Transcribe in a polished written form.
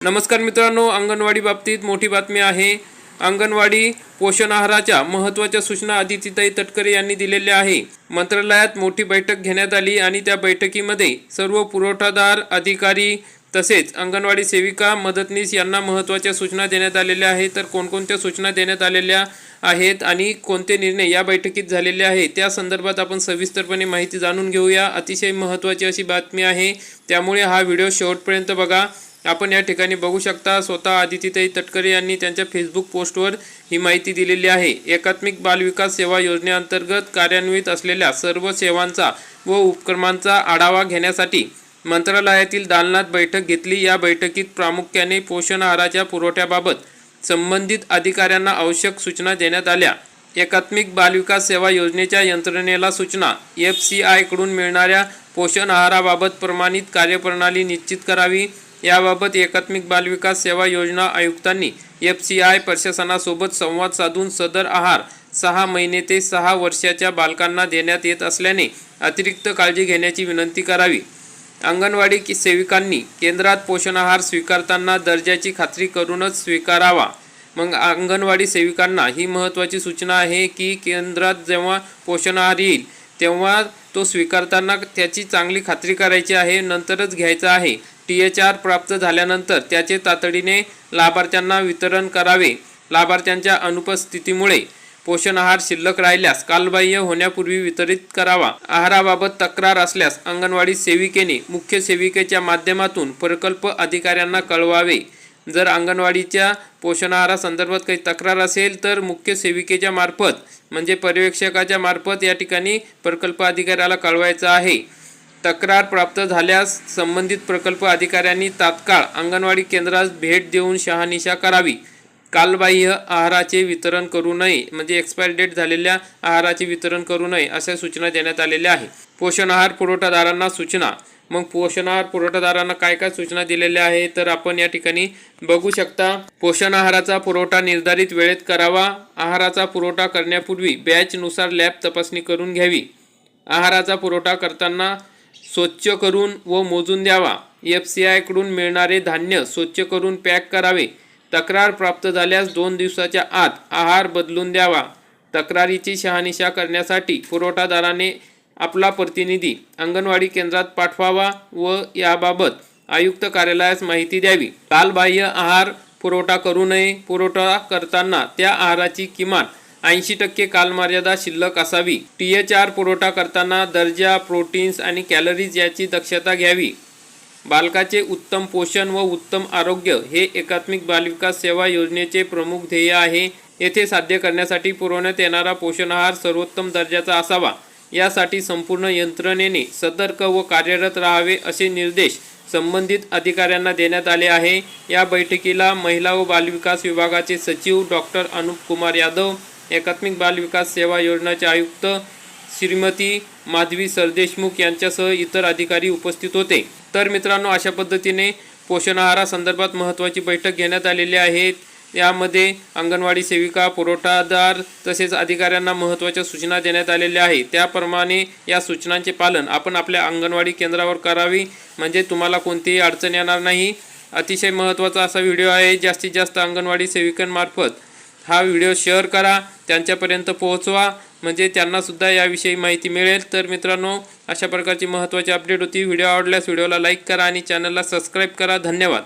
नमस्कार मित्रांनो, अंगणवाडी बाबतीत मोठी बातमी आहे। अंगणवाडी पोषण आहाराच्या महत्त्वाच्या सूचना आदितीताई तटकरे यांनी दिलेल्या आहे। मंत्रालयात मोठी बैठक घेण्यात आली आणि त्या बैठकीमध्ये सर्व पुरवठादार अधिकारी तसेच अंगणवाडी सेविका मदतनीस यांना महत्त्वाच्या सूचना देण्यात आलेल्या आहेत। तर कोणकोणत्या सूचना देण्यात आलेल्या आहेत आणि कोणते निर्णय या बैठकीत झालेले आहेत त्या संदर्भात आपण सविस्तरपणे माहिती जाणून घेऊया। अतिशय महत्त्वाची अशी बातमी आहे, त्यामुळे हा व्हिडिओ शेवटपर्यंत बघा। आपण या ठिकाणी बघू शकता, स्वतः आदितीताई तटकरे यांनी त्यांच्या फेसबुक पोस्टवर ही माहिती दिलेली आहे। एकात्मिक बाल विकास सेवा योजनेअंतर्गत कार्यान्वित असलेल्या सर्व सेवांचा व उपक्रमांचा आढावा घेण्यासाठी मंत्रालयातील दालनात बैठक घेतली। या बैठकीत प्रामुख्याने पोषण आहाराच्या पुरवठ्याबाबत संबंधित अधिकाऱ्यांना आवश्यक सूचना देण्यात आल्या। एकात्मिक बाल विकास सेवा योजनेच्या यंत्रणेला सूचना, FCI कडून मिळणाऱ्या पोषण आहाराबाबत प्रमाणित कार्यप्रणाली निश्चित करावी। याबाबत एकात्मिक बाल विकास सेवा योजना आयुक्तांनी FCI प्रशासनासोबत संवाद साधून सदर आहार 6 महिने ते 6 वर्षाच्या बालकांना देण्यात येत असल्याने अतिरिक्त काळजी घेण्याची विनंती करावी। अंगणवाडी सेविकांनी केंद्रात पोषण आहार स्वीकारताना दर्जाची खात्री करूनच स्वीकारावा। मग अंगणवाडी सेविकांना ही महत्त्वाची सूचना आहे की केंद्रात जेव्हा पोषण आहार येईल तेव्हा तो स्वीकारताना त्याची चांगली खात्री करायची आहे, नंतरच घ्यायचा आहे। THR प्राप्त झाल्यानंतर त्याचे तातडीने लाभार्थ्यांना वितरण करावे। लाभार्थ्यांच्या अनुपस्थितीमुळे पोषण आहार शिल्लक राहिल्यास कालबाह्य होण्यापूर्वी वितरित करावा। आहाराबाबत तक्रार असल्यास अंगणवाडी सेविकेने मुख्य सेविकेच्या माध्यमातून प्रकल्प अधिकाऱ्यांना कळवावे। जर अंगणवाडीच्या पोषण आहारासंदर्भात काही तक्रार असेल तर मुख्य सेविकेच्या मार्फत म्हणजे पर्यवेक्षकाच्या मार्फत या ठिकाणी प्रकल्प अधिकाऱ्याला कळवायचं आहे। तक्रार प्राप्त झाल्यास संबंधित प्रकल्प अधिकाऱ्यांनी तात्काळ अंगणवाडी केंद्रास भेट देऊन शहानिशा करावी। कालबाह्य आहाराचे वितरण करू नये, म्हणजे एक्सपायर डेट झालेल्या आहाराचे वितरण करू नये अशा सूचना देण्यात आलेल्या आहे। पोषण आहार पुरवठादारांना सूचना। मग पोषण आहार पुरवठादारांना काय काय सूचना दिलेल्या आहेत तर आपण या ठिकाणी बघू शकता। पोषण आहाराचा पुरवठा निर्धारित वेळेत करावा। आहाराचा पुरवठा करण्यापूर्वी बॅचनुसार लॅब तपासणी करून घ्यावी। आहाराचा पुरवठा करताना स्वच्छ करून व मोजून द्यावा। FCI कडून मिळणारे धान्य स्वच्छ करून पॅक करावे। तक्रार प्राप्त झाल्यास 2 दिवसाच्या आत आहार बदलून द्यावा। तक्रारीची शहानिशा करण्यासाठी पुरवठादाराने आपला प्रतिनिधी अंगणवाडी केंद्रात पाठवावा व याबाबत आयुक्त कार्यालयास माहिती द्यावी। कालबाह्य आहार पुरवठा करू नये। पुरवठा करताना त्या आहाराची किमान 80% कालमर्यादा शिल्लक असावी। THR पुरवठा करताना दर्जा, प्रोटीन्स आणि कॅलरीज याची दक्षता घ्यावी। बालकाचे उत्तम पोषण व उत्तम आरोग्य हे एकात्मिक बालविकास सेवा योजनेचे प्रमुख ध्येय आहे। येथे साध्य करण्यासाठी पुरवण्यात येणारा पोषण आहार सर्वोत्तम दर्जाचा असावा। यासाठी संपूर्ण यंत्रणेने सतर्क व कार्यरत राहावे असे निर्देश संबंधित अधिकाऱ्यांना देण्यात आले आहे। या बैठकीला महिला व बालविकास विभागाचे सचिव डॉक्टर अनुप कुमार यादव, एकात्मिक बाल विकास सेवा योजनाचे आयुक्त श्रीमती माधवी सरदेशमुख यांच्यासह इतर अधिकारी उपस्थित होते। तर मित्रांनो, अशा पद्धतीने पोषण आहारासंदर्भात महत्त्वाची बैठक घेण्यात आलेली आहे। यामध्ये अंगणवाडी सेविका, पुरवठादार तसेच अधिकाऱ्यांना महत्त्वाच्या सूचना देण्यात आलेल्या आहेत। त्याप्रमाणे या सूचनांचे पालन आपण आपल्या अंगणवाडी केंद्रावर करावी, म्हणजे तुम्हाला कोणतीही अडचण येणार नाही। अतिशय महत्त्वाचा असा व्हिडिओ आहे। जास्तीत जास्त अंगणवाडी सेविकांमार्फत हा व्हिडिओ शेअर करा, त्यांच्यापर्यंत पोहोचवा, म्हणजे त्यांनासुद्धा याविषयी माहिती मिळेल। तर मित्रांनो, अशा प्रकारची महत्त्वाची अपडेट होती। व्हिडिओ आवडल्यास व्हिडिओला लाईक करा आणि चॅनलला सबस्क्राईब करा। धन्यवाद।